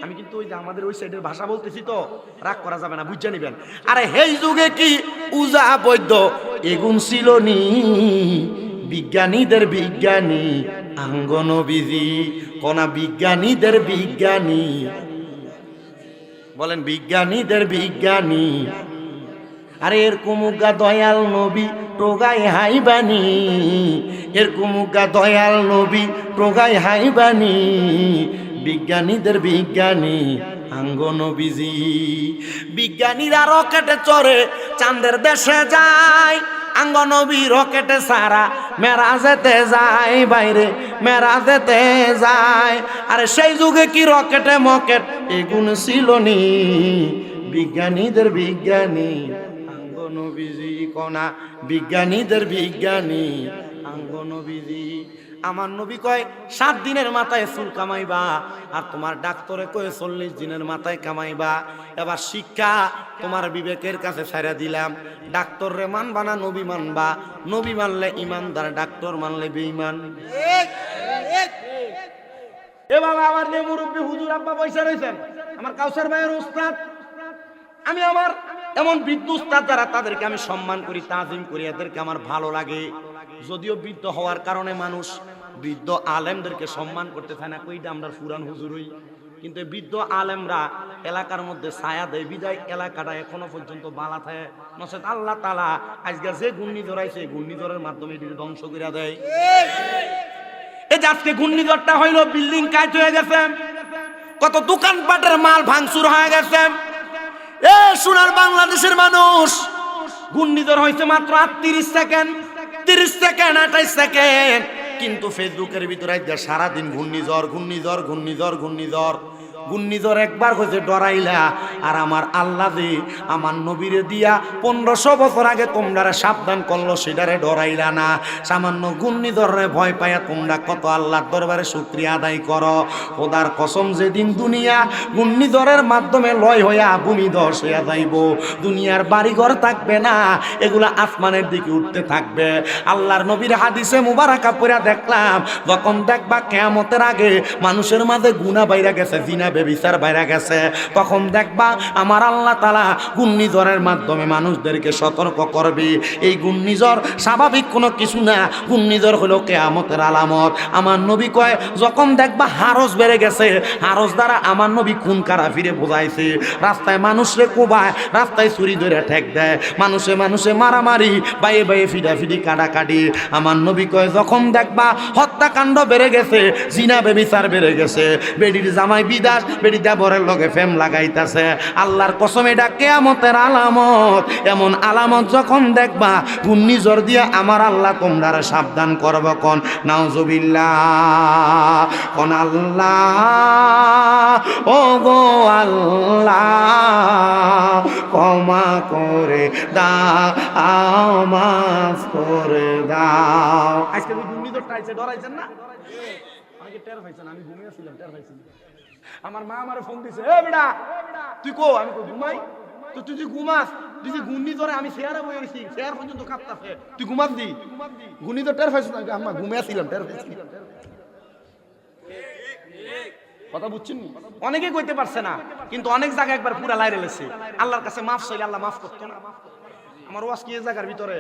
আমি কিন্তু ওই যে আমাদের ওই সাইডের ভাষা বলতেছি তো রাগ করা যাবে না, বুঝে নিবেন। আরে সেই যুগে কি উজা বৈদ্য এগুন ছিল নি? বিজ্ঞানীদের বিজ্ঞানী আঙ্গ নবীজি, কোনা বিজ্ঞানীদের বিজ্ঞানী, বলেন বিজ্ঞানীদের বিজ্ঞানী। আরে এর কুমুগা দয়াল নবী টোগাই হাইবানি, এর কুমুগা দয়াল নবী টোগাই হাইবানি, বিজ্ঞানীদের বিজ্ঞানী আঙ্গ নবীজি। বিজ্ঞানীরা রকেটে চড়ে চাঁদের দেশে যায়, আঙ্গ নবী রকেটে সারা মেরাজেতে যায়, বাইরে মেরাজেতে যায়। আরে সেই যুগে কি রকেটে মকেট এগুন ছিল নি? বিজ্ঞানীদের বিজ্ঞানী আঙ্গ নবীজি, কোনা বিজ্ঞানীদের বিজ্ঞানী আঙ্গ নবীজি। আমার নবী কয় 7 দিনের মাথায় চুল কামাইবা, আর তোমার ডাক্তারে কয় 40 দিনের মাথায় কামাইবা। এবার শিক্ষা তোমার বিবেকের কাছে ছাড়া দিলাম, ডাক্তার রে মানবা না নবী মানবা? নবী মানলে ইমানদার, ডাক্তার মানলে বেঈমান। এ বাবা, আমার যে মুরব্বী হুজুর আব্বা পয়সা রয়েছেন, আমার কাউসার ভাইয়ের উস্তাদ, আমি আমার এমন বৃদ্ধ উস্তাদ যারা, তাদেরকে আমি সম্মান করি, তাজিম করি, এদেরকে আমার ভালো লাগে। যদিও বৃদ্ধ হওয়ার কারণে মানুষ বৃদ্ধ আলেমদেরকে সম্মান করতে চায় না, কইটা আমরা ফুরান হুজুরই, কিন্তু বৃদ্ধ আলেমরা এলাকার মধ্যে ছায়া দেয়, বিদায় এলাকাটা এখনো পর্যন্ত বালা থাকে। নচেত আল্লাহ তাআলা আজকে যে ঘূর্ণিঝড় আইছে, ঘূর্ণিঝড়ের মাধ্যমে এটি ধ্বংস করে দেয়। এই যে আজকে ঘূর্ণিঝড়টা হইলো, বিল্ডিং কাজ হয়ে গেছে, কত দোকানপাটের মাল ভাঙচুর হয়ে গেছে। এ সোনার বাংলাদেশের মানুষ, ঘূর্ণিঝড় হয়েছে মাত্র 38 সেকেন্ড, 30 সেকেন্ড, 28 সেকেন্ড, কিন্তু ফেসবুকের ভিতরে সারাদিন ঘূর্ণিঝড় ঘূর্ণিঝড় ঘূর্ণিঝড় ঘূর্ণিঝড়। ঘূর্ণিঝড় একবার হয়েছে ডরাইলা, আর আমার আল্লাহ যে আমার নবীরে দিয়া 1500 বছর আগে তোমরা সাবধান করলো, সেটারে ডরাইলা না। সামান্য ঘূর্ণিঝড়ে ভয় পাইয়া তোমরা কত আল্লাহর দরবারে শুকরিয়া আদায় করো। খোদার কসম, যেদিন দুনিয়া ঘূর্ণিঝড়ের মাধ্যমে লয় হইয়া ভূমি ধস হইয়া যাইব, দুনিয়ার বাড়িঘর থাকবে না, এগুলা আসমানের দিকে উঠতে থাকবে। আল্লাহর নবীর হাদিসে মুবারাকা পড়া দেখলাম, যখন দেখবা কিয়ামতের আগে মানুষের মাঝে গুনাহ বাইরা গেছে, জিনা বেবিচার বাইরা গেছে, তখন দেখবা আমার আল্লাহ তাআলা ঘূর্ণিঝড়ের মাধ্যমে মানুষদেরকে সতর্ক করবে। এই ঘূর্ণিঝড় স্বাভাবিক কোনো কিছু না, ঘূর্ণিঝড় হলো কিয়ামতের আলামত। আমার নবী কয়, যখন দেখবা হারস বেড়ে গেছে, হারস দ্বারা আমার নবী খুন কারা ফিরে বোঝাইছে। রাস্তায় মানুষরে কোবায়, রাস্তায় ছুরি ধরে ঠেক দেয়, মানুষে মানুষে মারামারি, বাইয়ে বাইয়ে ফিডাফিডি কাটাকাটি। আমার নবী কয়, যখন দেখবা হত্যাকাণ্ড বেড়ে গেছে, জিনা বেবিচার বেড়ে গেছে, বেডির জামাই বিদাস, বেডি দেবরের লগে ফেম লাগাইতাছে, আল্লাহর কসম এটা কিয়ামতের আলামত। এমন আলামত যখন দেখবা, ঘূর্ণিঝড় দিয়া আমার আল্লাহ তোমরা সাবধান করব। কোন নাউজুবিল্লাহ, কোন আল্লাহ, ও গো আল্লাহ, ক্ষমা করে দাও, মাফ করে দাও। আজকে ঘূর্ণিঝড়টা আইছে, ডরাইছেন না? অনেকে টের পাইছেন, আমি ঘুমিয়েছিলাম, টের পাইছি। আমার মা আমারে ফোন দিছে, এ বেটা তুই কো? আমি কো ঘুমাই। তো তুই যে ঘুমাস, তুই যে ঘূর্ণিঝড়ে, আমি চেয়ারে বসে গেছি, চেয়ার পর্যন্ত কাঁপতাছে, তুই ঘুমাস দি? ঘূর্ণিঝড় টের পাইছিস? আম্মা ঘুমিয়েছিলাম, টের পাইছি। কথা বুঝছেন? অনেকে কইতে পারছে না, কিন্তু অনেক জায়গায় একবার পুরা লাইরে লেছে। আল্লাহর কাছে মাফ চাইলে আল্লাহ মাফ করতো না। আমার ওয়াজ কি এই জায়গার ভিতরে?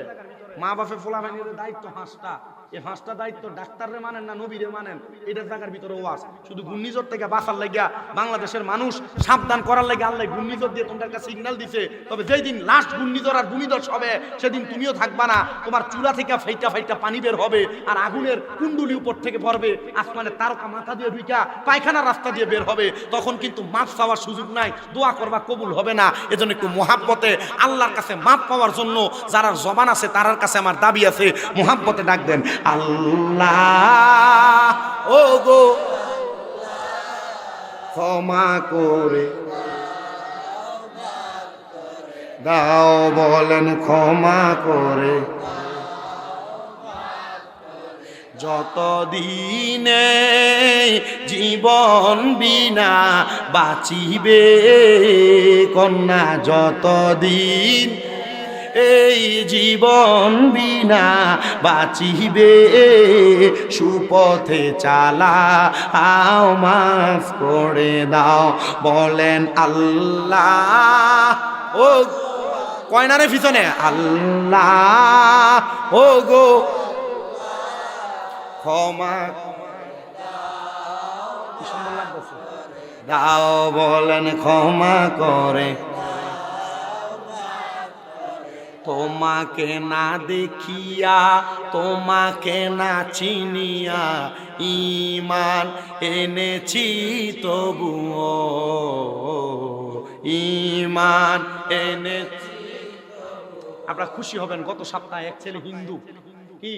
মা বাপে ফোলা ভাঙির দায়িত্ব 5টা, এই 5টা দায়িত্ব ডাক্তাররে মানেন না নবীরে মানেন, এটার জায়গার ভিতরে ওয়াজ। শুধু ঘূর্ণিঝড় থেকে বাঁচার লাগিয়া, বাংলাদেশের মানুষ সাবধান করার লাগে আল্লাহ ঘূর্ণিঝড় দিয়ে তোমাদের কাছে সিগন্যাল দিছে। তবে যেই দিন লাস্ট ঘূর্ণিঝড় আর ভূমিধস হবে, সেদিন তুমিও থাকবা না, তোমার চুলা থেকে ফাইটা ফাইটা পানি বের হবে, আর আগুনের কুণ্ডুলি উপর থেকে পড়বে, আসমানের তারকা মাথা দিয়ে ঢুইকা পায়খানার রাস্তা দিয়ে বের হবে। তখন কিন্তু মাফ চাওয়ার সুযোগ নাই, দোয়া করবা কবুল হবে না। এজন্য একটু মুহাব্বতে আল্লাহর কাছে মাফ পাওয়ার জন্য যারা জবান আছে, তার কাছে আমার দাবি আছে, মুহাব্বতে ডাক দেন, আল্লাহ, ও
ও গো ক্ষমা করে দাও, বলেন ক্ষমা করে। যতদিনে জীবন বিনা বাঁচিবে কন্যা, যতদিন এই জীবন বিনা বাঁচিবে, সুপথে চালাও, মাফ করে দাও, বলেন আল্লাহ। ও কয়নারে পিছনে আল্লাহ, ও গো ক্ষমা দাও, বলেন ক্ষমা করে। তোমাকে না দেখিয়া, তোমাকে না চিনিয়া ঈমান এনেছি তবুও, ঈমান এনেছি। আপনারা খুশি হবেন, গত সপ্তাহে এক ছেলে হিন্দু, কি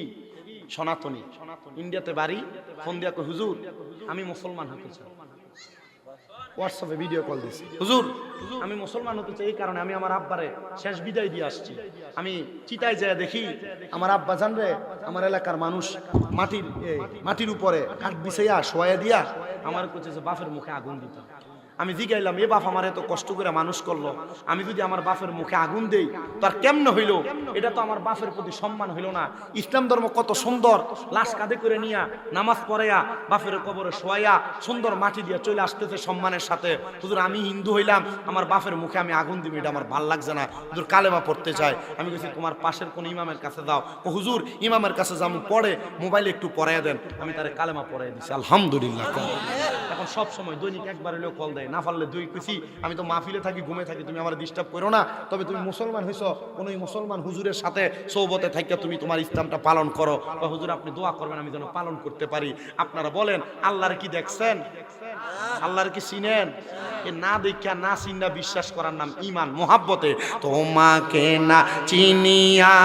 সনাতনী, ইন্ডিয়াতে বাড়ি, ফোন দিয়া কই হুজুর আমি মুসলমান হতে চাই। হোয়াটসঅ্যাপে ভিডিও কল দিছি, হুজুর আমি মুসলমান হতে চাই, এই কারণে আমি আমার আব্বারে শেষ বিদায় দিয়ে আসছি। আমি চিতায় যায় দেখি আমার আব্বা জানরে আমার এলাকার মানুষ মাটির উপরে কাঠ বিছাইয়া শোয়া দিয়া আমার কাছে যে বাপের মুখে আগুন দিত। আমি জিগাইলাম, এ বাপ আমার এত কষ্ট করে মানুষ করলো, আমি যদি আমার বাপের মুখে আগুন দেই তার কেমন হইল? এটা তো আমার বাপের প্রতি সম্মান হইল না। ইসলাম ধর্ম কত সুন্দর, লাশ কাঁধে করে নিয়া নামাজ পড়াইয়া বাপের কবরে শোয়াইয়া সুন্দর মাটি দিয়ে চলে আসতেছে সম্মানের সাথে। হুজুর আমি হিন্দু হইলাম, আমার বাপের মুখে আমি আগুন দিবি, এটা আমার ভাল লাগছে না, হুজুর কালেমা পড়তে চাই। আমি বলছি তোমার পাশের কোন ইমামের কাছে যাও। ও হুজুর ইমামের কাছে যাবো, পড়ে মোবাইলে একটু পড়াইয়া দেন। আমি তারে কালেমা পড়াইয়া দিছি, আলহামদুলিল্লাহ। এখন সব সময় দৈনিক একবার হলেও কল দেয়, না পারলে দুই কইছি আমি তো মাহফিলে থাকি, ঘুমে থাকি, তুমি আমার ডিস্টার্ব করো না। তবে তুমি মুসলমান হইছো, কোন মুসলমান হুজুরের সাথে সৌবতে থাকিয়া তুমি তোমার ইসলামটা পালন করো, বা হুজুর আপনি দোয়া করবেন আমি যেন পালন করতে পারি। আপনারা বলেন আল্লাহর কি দেখছেন? আল্লাহর কি চিনেন? এ না দেখিয়া না চিন্না বিশ্বাস করার নাম ঈমান, মুহাব্বতে। তোমাকে না চিনিয়া,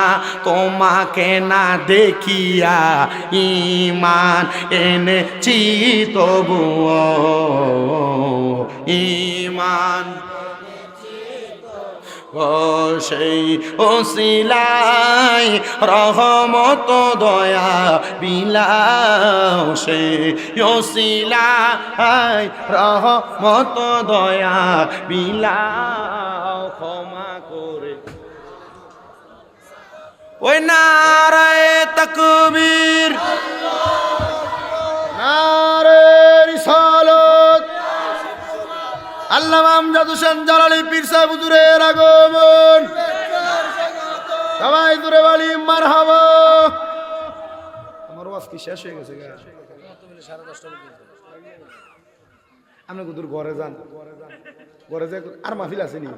তোমাকে না দেখিয়া ঈমান এনেছি তবুও, ঈমান সেই ওসিলাই রহমত দয়া বিলাও, সেই ওসিলাই রহমত দয়া বিলাও, ক্ষমা করে। ওই নারায়ে তাকবীর, নারায়ে রিসালাত, আল্লামা আমজাদ হোসেন জালালী পীর সাহেব হুজুরের আগমন। সবাই দূরে বলি মারহাবা। আমার ওয়াজ কি শেষ হয়ে গেছে? আপনি দূর ঘরে যান, ঘরে যাই আর মাহফিল আছে নি?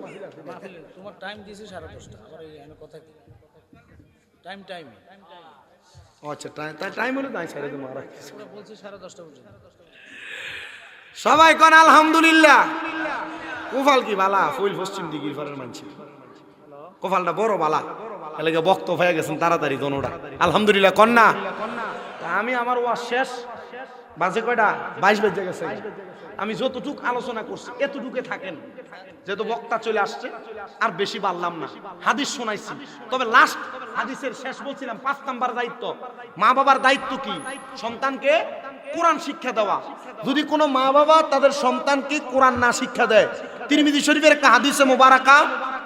তোমার টাইম দিয়েছে 10:30, আবার এই কথা কি টাইম টাইম?
আচ্ছা টাইম হলে তাই ছেড়ে দেবো। আর
বলছি 10:30 পর্যন্ত।
সবাই কোন আলহামদুলিল্লাহ। কোফাল কি বালা, ফুল পশ্চিম দিকে ফরের মানছি, কোফালটা বড় বালা, এলাকা বক্ত হয়ে গেছেন তাড়াতাড়ি দোনোটা আলহামদুলিল্লাহ কন্যা। আমি আমার ওয়াজ শেষ বাজে কয়টা? 22 বেজে গেছে। আমি যতটুক আলোচনা করছি এতটুকে থাকেন, যেহেতু বক্তা চলে আসছে আর বেশি বাড়লাম না। হাদিস শোনাইছি, তবে লাস্ট হাদিসের শেষ বলছিলাম 5 নাম্বার দায়িত্ব। মা বাবার দায়িত্ব কি? সন্তানকে কোরআন শিক্ষা দেওয়া। যদি কোনো মা বাবা তাদের সন্তানকে কোরআন না শিক্ষা দেয়, তিরমিজি শরীফের একটা হাদিসে মুবারাকা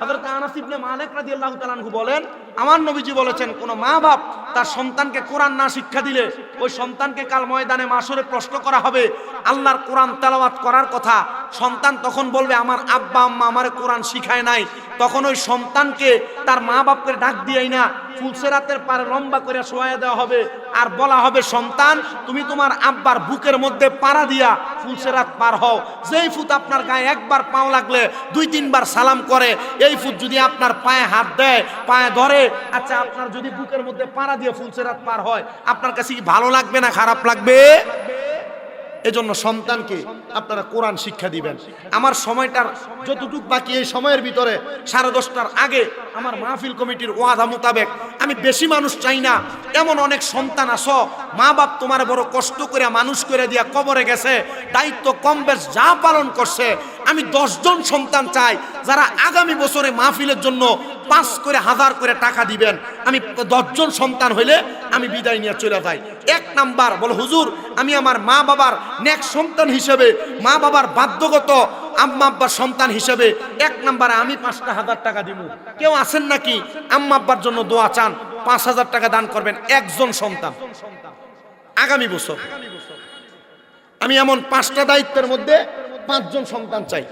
হযরত আনাস ইবনে মালিক রাদিয়াল্লাহু তাআলা আনহু বলেন, আমার নবীজি বলেছেন কোন মা বাপ তার সন্তানকে কোরআন না শিক্ষা দিলে ওই সন্তানকে কাল ময়দানে মাশরে প্রশ্ন করা হবে। আল্লাহর কোরআন তেলাওয়াত করার কথা, সন্তান তখন বলবে আমার আব্বা আম্মা আমারে কোরআন শিখায় নাই। তখন ওই সন্তানকে তার মা বাপকে ডাক দিয়েই না, ফুলসেরাতের পারে লম্বা করে শোয়া দেওয়া হবে, আর বলা হবে সন্তান তুমি তোমার আব্বার বুকের মধ্যে পাড়া দিয়া ফুলসেরাত পার হও। যেই ফুট আপনার গায়ে একবার পাও লাগলে 2-3 বার সালাম করে, এই ফুট যদি আপনার পায়ে হাত দেয়, পায়ে ধরে, আচ্ছা আপনার যদি বুকের মধ্যে পাড়া দিয়ে ফুলসেরাত পার হয়, আপনার কাছে কি ভালো লাগবে না খারাপ লাগবে?
এজন্য সন্তানকে আপনারা কোরআন শিক্ষা দিবেন। আমার সময়টার যতটুকু বাকি, এই সময়ের ভিতরে 10:30টার আগে আমার মাহফিল কমিটির ওয়াদা মোতাবেক আমি বেশি মানুষ চাই না। এমন অনেক সন্তান আসো, মা বাপ তোমার বড় কষ্ট করে মানুষ করে দিয়া কবরে গেছে, দায়িত্ব কম বেশ যা পালন করছে। আমি 10 জন সন্তান চাই যারা আগামী বছরে মাহফিলের জন্য 5 করে 1000 করে টাকা দিবেন। আমি 10 জন সন্তান হইলে আমি বিদায় নিয়ে চলে যাই। 1 নাম্বার বলে, হুজুর আমি আমার মা বাবার নেক সন্তান হিসেবে, মা বাবার বাধ্যগত আম্মা আব্বার সন্তান হিসেবে 1 নাম্বারে আমি 5,000 টাকা দিব। কেউ আছেন নাকি আম্মা আব্বার জন্য দোয়া চান? 5,000 টাকা দান করবেন একজন সন্তান আগামী বছর। আমি এমন 5টা দায়িত্বের মধ্যে 5 জন সন্তান চাই।